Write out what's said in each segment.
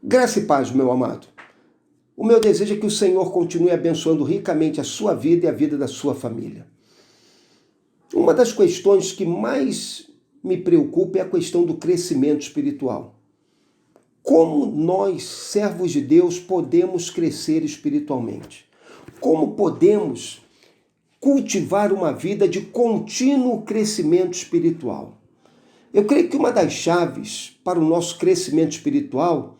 Graça e paz, meu amado. O meu desejo é que o Senhor continue abençoando ricamente a sua vida e a vida da sua família. Uma das questões que mais me preocupa é a questão do crescimento espiritual. Como nós, servos de Deus, podemos crescer espiritualmente? Como podemos cultivar uma vida de contínuo crescimento espiritual? Eu creio que uma das chaves para o nosso crescimento espiritual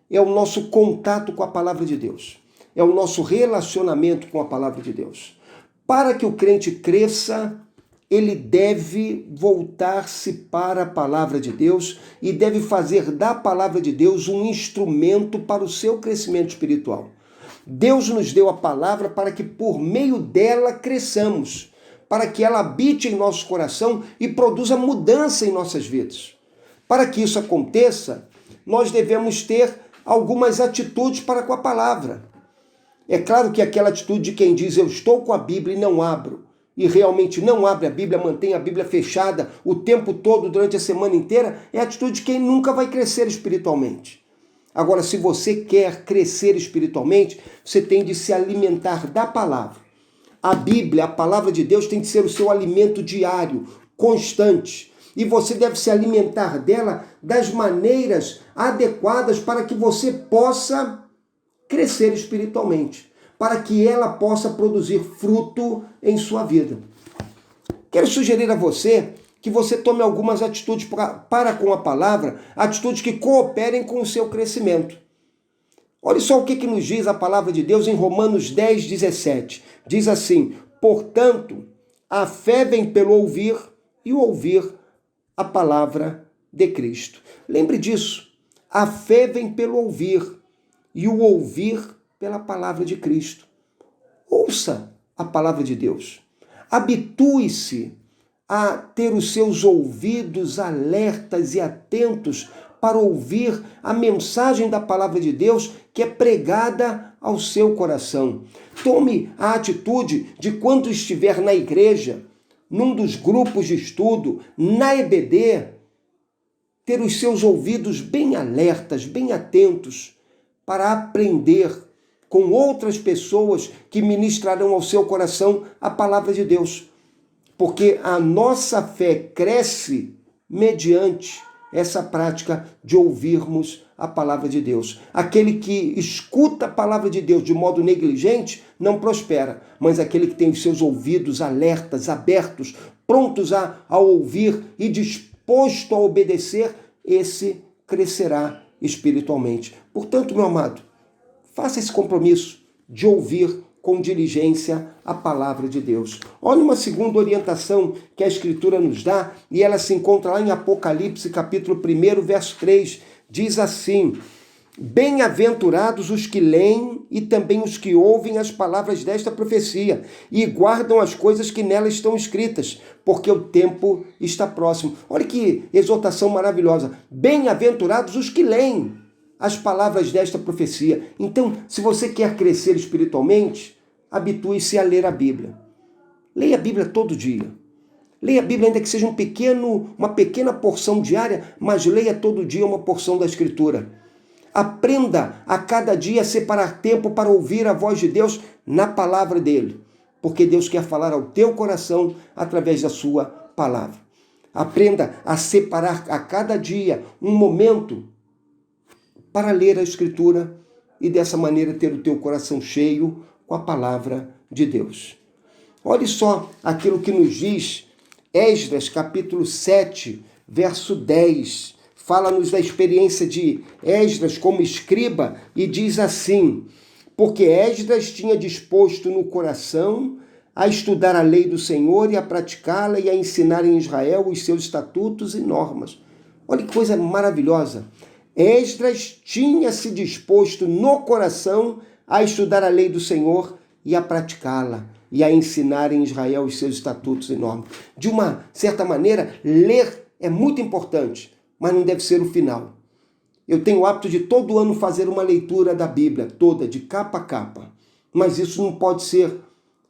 é o nosso contato com a palavra de Deus. É o nosso relacionamento com a palavra de Deus. Para que o crente cresça, ele deve voltar-se para a palavra de Deus e deve fazer da palavra de Deus um instrumento para o seu crescimento espiritual. Deus nos deu a palavra para que por meio dela cresçamos, para que ela habite em nosso coração e produza mudança em nossas vidas. Para que isso aconteça, nós devemos ter algumas atitudes para com a palavra. É claro que aquela atitude de quem diz eu estou com a Bíblia e não abro, e realmente não abre a Bíblia, mantém a Bíblia fechada o tempo todo, durante a semana inteira, é a atitude de quem nunca vai crescer espiritualmente. Agora, se você quer crescer espiritualmente, você tem de se alimentar da palavra. A Bíblia, a palavra de Deus, tem de ser o seu alimento diário, constante. E você deve se alimentar dela das maneiras adequadas para que você possa crescer espiritualmente, para que ela possa produzir fruto em sua vida. Quero sugerir a você que você tome algumas atitudes para com a palavra, atitudes que cooperem com o seu crescimento. Olha só o que nos diz a palavra de Deus em Romanos 10, 17. Diz assim: portanto, a fé vem pelo ouvir e o ouvir a palavra de Cristo. Lembre disso, a fé vem pelo ouvir e o ouvir pela palavra de Cristo. Ouça a palavra de Deus. Habitue-se a ter os seus ouvidos alertas e atentos para ouvir a mensagem da palavra de Deus que é pregada ao seu coração. Tome a atitude de quando estiver na igreja, num dos grupos de estudo, na EBD, ter os seus ouvidos bem alertas, bem atentos, para aprender com outras pessoas que ministrarão ao seu coração a palavra de Deus. Porque a nossa fé cresce mediante essa prática de ouvirmos a palavra de Deus. Aquele que escuta a palavra de Deus de modo negligente não prospera, mas aquele que tem os seus ouvidos alertas, abertos, prontos a ouvir e disposto a obedecer, esse crescerá espiritualmente. Portanto, meu amado, faça esse compromisso de ouvir com diligência a palavra de Deus. Olha uma segunda orientação que a Escritura nos dá, e ela se encontra lá em Apocalipse, capítulo 1, verso 3. Diz assim: bem-aventurados os que leem e também os que ouvem as palavras desta profecia e guardam as coisas que nela estão escritas, porque o tempo está próximo. Olha que exortação maravilhosa. Bem-aventurados os que leem as palavras desta profecia. Então, se você quer crescer espiritualmente, habitue-se a ler a Bíblia. Leia a Bíblia todo dia. Leia a Bíblia, ainda que seja uma pequena porção diária, mas leia todo dia uma porção da Escritura. Aprenda a cada dia a separar tempo para ouvir a voz de Deus na palavra dele, porque Deus quer falar ao teu coração através da sua palavra. Aprenda a separar a cada dia um momento para ler a Escritura e dessa maneira ter o teu coração cheio com a palavra de Deus. Olhe só aquilo que nos diz Esdras, capítulo 7, verso 10. Fala-nos da experiência de Esdras como escriba e diz assim: porque Esdras tinha disposto no coração a estudar a lei do Senhor e a praticá-la e a ensinar em Israel os seus estatutos e normas. Olha que coisa maravilhosa. Esdras tinha se disposto no coração a estudar a lei do Senhor e a praticá-la, e a ensinar em Israel os seus estatutos e normas. De uma certa maneira, ler é muito importante, mas não deve ser o final. Eu tenho o hábito de todo ano fazer uma leitura da Bíblia, toda, de capa a capa. Mas isso não pode ser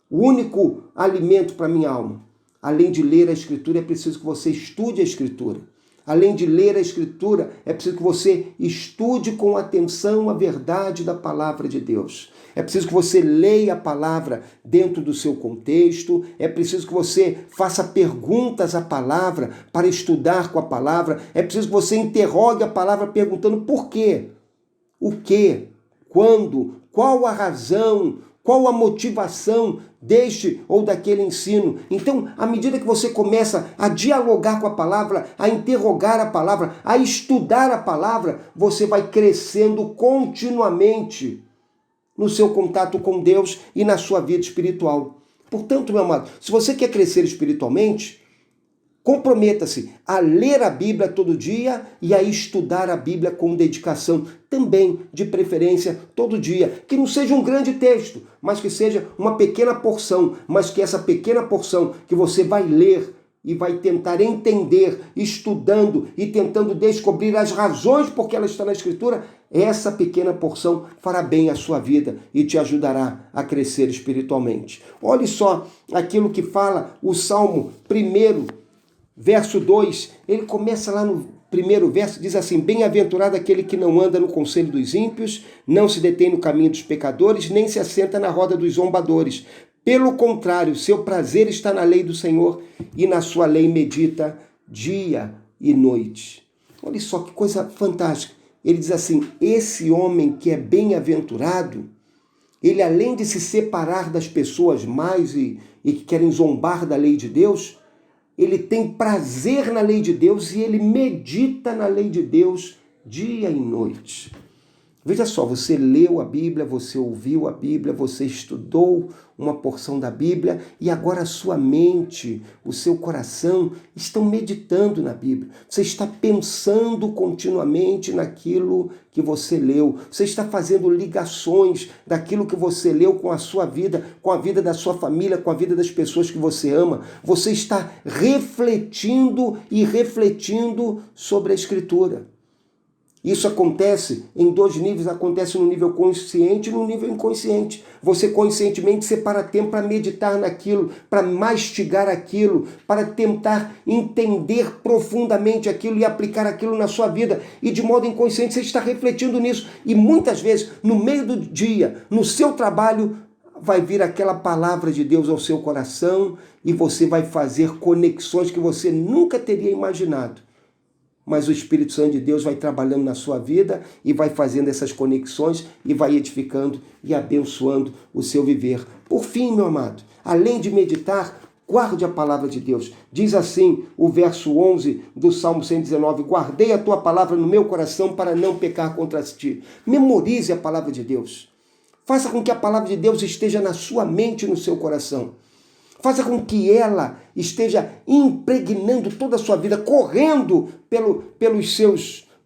o único alimento para a minha alma. Além de ler a Escritura, é preciso que você estude a Escritura. além de ler a Escritura, é preciso que você estude com atenção a verdade da palavra de Deus. É preciso que você leia a palavra dentro do seu contexto. É preciso que você faça perguntas à palavra para estudar com a palavra. É preciso que você interrogue a palavra perguntando por quê, o quê, quando, qual a razão, qual a motivação deste ou daquele ensino. Então, à medida que você começa a dialogar com a palavra, a interrogar a palavra, a estudar a palavra, você vai crescendo continuamente no seu contato com Deus e na sua vida espiritual. Portanto, meu amado, se você quer crescer espiritualmente, comprometa-se a ler a Bíblia todo dia e a estudar a Bíblia com dedicação, também, de preferência, todo dia. Que não seja um grande texto, mas que seja uma pequena porção, mas que essa pequena porção que você vai ler e vai tentar entender, estudando e tentando descobrir as razões por que ela está na Escritura, essa pequena porção fará bem à sua vida e te ajudará a crescer espiritualmente. Olhe só aquilo que fala o Salmo 1, verso 2, ele começa lá no primeiro verso, diz assim: bem-aventurado aquele que não anda no conselho dos ímpios, não se detém no caminho dos pecadores, nem se assenta na roda dos zombadores. Pelo contrário, seu prazer está na lei do Senhor e na sua lei medita dia e noite. Olha só que coisa fantástica. Ele diz assim: esse homem que é bem-aventurado, ele além de se separar das pessoas mais e que querem zombar da lei de Deus, ele tem prazer na lei de Deus e ele medita na lei de Deus dia e noite. Veja só, você leu a Bíblia, você ouviu a Bíblia, você estudou uma porção da Bíblia e agora a sua mente, o seu coração estão meditando na Bíblia. Você está pensando continuamente naquilo que você leu. Você está fazendo ligações daquilo que você leu com a sua vida, com a vida da sua família, com a vida das pessoas que você ama. Você está refletindo e refletindo sobre a Escritura. Isso acontece em dois níveis, acontece no nível consciente e no nível inconsciente. Você conscientemente separa tempo para meditar naquilo, para mastigar aquilo, para tentar entender profundamente aquilo e aplicar aquilo na sua vida. E de modo inconsciente você está refletindo nisso. E muitas vezes, no meio do dia, no seu trabalho, vai vir aquela palavra de Deus ao seu coração e você vai fazer conexões que você nunca teria imaginado. Mas o Espírito Santo de Deus vai trabalhando na sua vida e vai fazendo essas conexões e vai edificando e abençoando o seu viver. Por fim, meu amado, além de meditar, guarde a palavra de Deus. Diz assim o verso 11 do Salmo 119, guardei a tua palavra no meu coração para não pecar contra ti. Memorize a palavra de Deus. Faça com que a palavra de Deus esteja na sua mente e no seu coração. Faça com que ela esteja impregnando toda a sua vida, correndo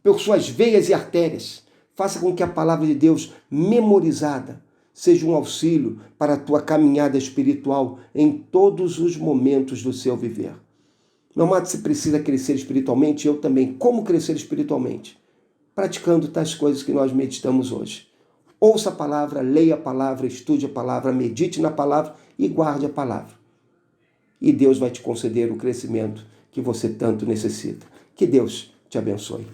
por suas veias e artérias. Faça com que a palavra de Deus memorizada seja um auxílio para a tua caminhada espiritual em todos os momentos do seu viver. Meu amado, você precisa crescer espiritualmente, eu também. Como crescer espiritualmente? Praticando tais coisas que nós meditamos hoje. Ouça a palavra, leia a palavra, estude a palavra, medite na palavra e guarde a palavra. E Deus vai te conceder o crescimento que você tanto necessita. Que Deus te abençoe.